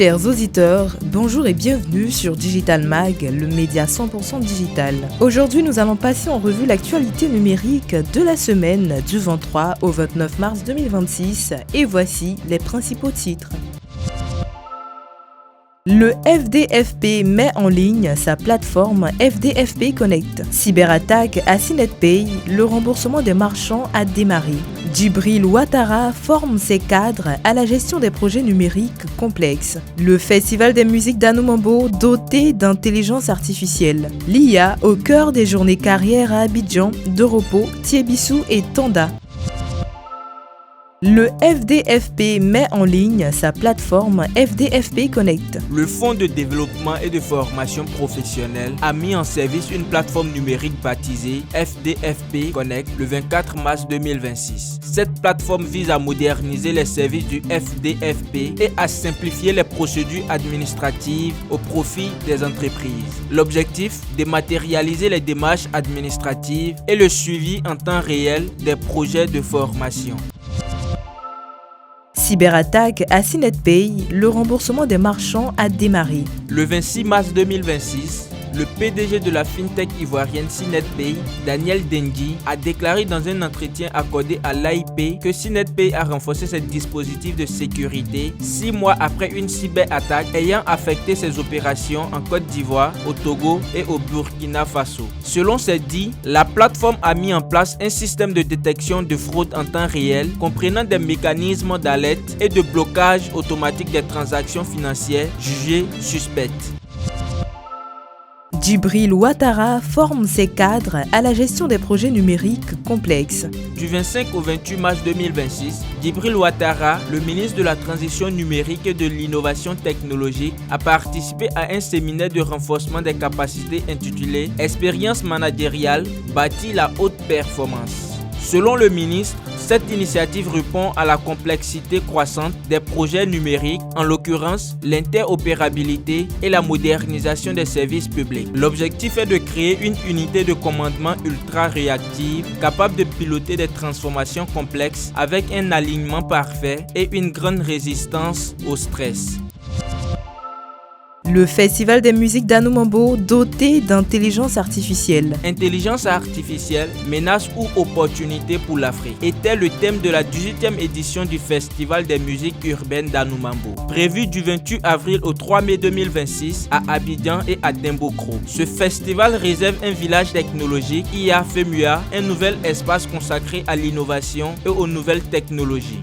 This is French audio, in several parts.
Chers auditeurs, bonjour et bienvenue sur Digital Mag, le média 100% digital. Aujourd'hui, nous allons passer en revue l'actualité numérique de la semaine du 23 au 29 mars 2026 et voici les principaux titres. Le FDFP met en ligne sa plateforme FDFP Connect. Cyberattaque à CNetPay, le remboursement des marchands a démarré. Djibril Ouattara forme ses cadres à la gestion des projets numériques complexes. Le Festival des musiques d'Anoumambo doté d'intelligence artificielle. L'IA au cœur des journées carrières à Abidjan, de repos, Tiebissou et Tanda. Le FDFP met en ligne sa plateforme FDFP Connect. Le Fonds de développement et de formation professionnelle a mis en service une plateforme numérique baptisée FDFP Connect le 24 mars 2026. Cette plateforme vise à moderniser les services du FDFP et à simplifier les procédures administratives au profit des entreprises. L'objectif, dématérialiser les démarches administratives et le suivi en temps réel des projets de formation. Cyberattaque à CNetPay, le remboursement des marchands a démarré. Le 26 mars 2026, le PDG de la fintech ivoirienne CNetPay, Daniel Dengui, a déclaré dans un entretien accordé à l'AIP que CNetPay a renforcé ses dispositifs de sécurité 6 mois après une cyberattaque ayant affecté ses opérations en Côte d'Ivoire, au Togo et au Burkina Faso. Selon ses dits, la plateforme a mis en place un système de détection de fraude en temps réel comprenant des mécanismes d'alerte et de blocage automatique des transactions financières jugées suspectes. Djibril Ouattara forme ses cadres à la gestion des projets numériques complexes. Du 25 au 28 mars 2026, Djibril Ouattara, le ministre de la Transition numérique et de l'innovation technologique, a participé à un séminaire de renforcement des capacités intitulé « Expérience managériale, bâtie la haute performance ». Selon le ministre, cette initiative répond à la complexité croissante des projets numériques, en l'occurrence l'interopérabilité et la modernisation des services publics. L'objectif est de créer une unité de commandement ultra réactive capable de piloter des transformations complexes avec un alignement parfait et une grande résistance au stress. Le Festival des musiques d'Anoumambo doté d'intelligence artificielle. Intelligence artificielle, menace ou opportunité pour l'Afrique était le thème de la 18e édition du Festival des musiques urbaines d'Anoumambo, prévu du 28 avril au 3 mai 2026 à Abidjan et à Dembokro. Ce festival réserve un village technologique, IA FEMUA, un nouvel espace consacré à l'innovation et aux nouvelles technologies.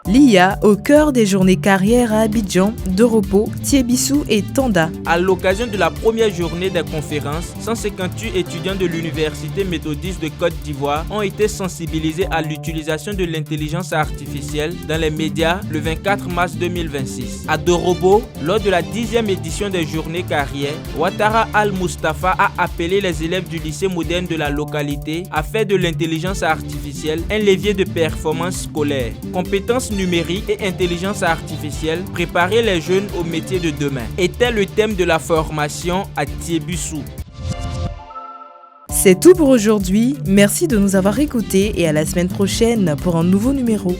L'IA au cœur des journées carrières à Abidjan, de repos, Tiebissou et Tanda. À l'occasion de la première journée des conférences, 158 étudiants de l'Université méthodiste de Côte d'Ivoire ont été sensibilisés à l'utilisation de l'intelligence artificielle dans les médias le 24 mars 2026. À Dorobo, lors de la 10e édition des journées carrières, Ouattara Al-Mustafa a appelé les élèves du lycée moderne de la localité à faire de l'intelligence artificielle un levier de performance scolaire. Compétences numérique et intelligence artificielle, préparer les jeunes aux métiers de demain, était le thème de la formation à Tiebissou. C'est tout pour aujourd'hui, merci de nous avoir écoutés et à la semaine prochaine pour un nouveau numéro.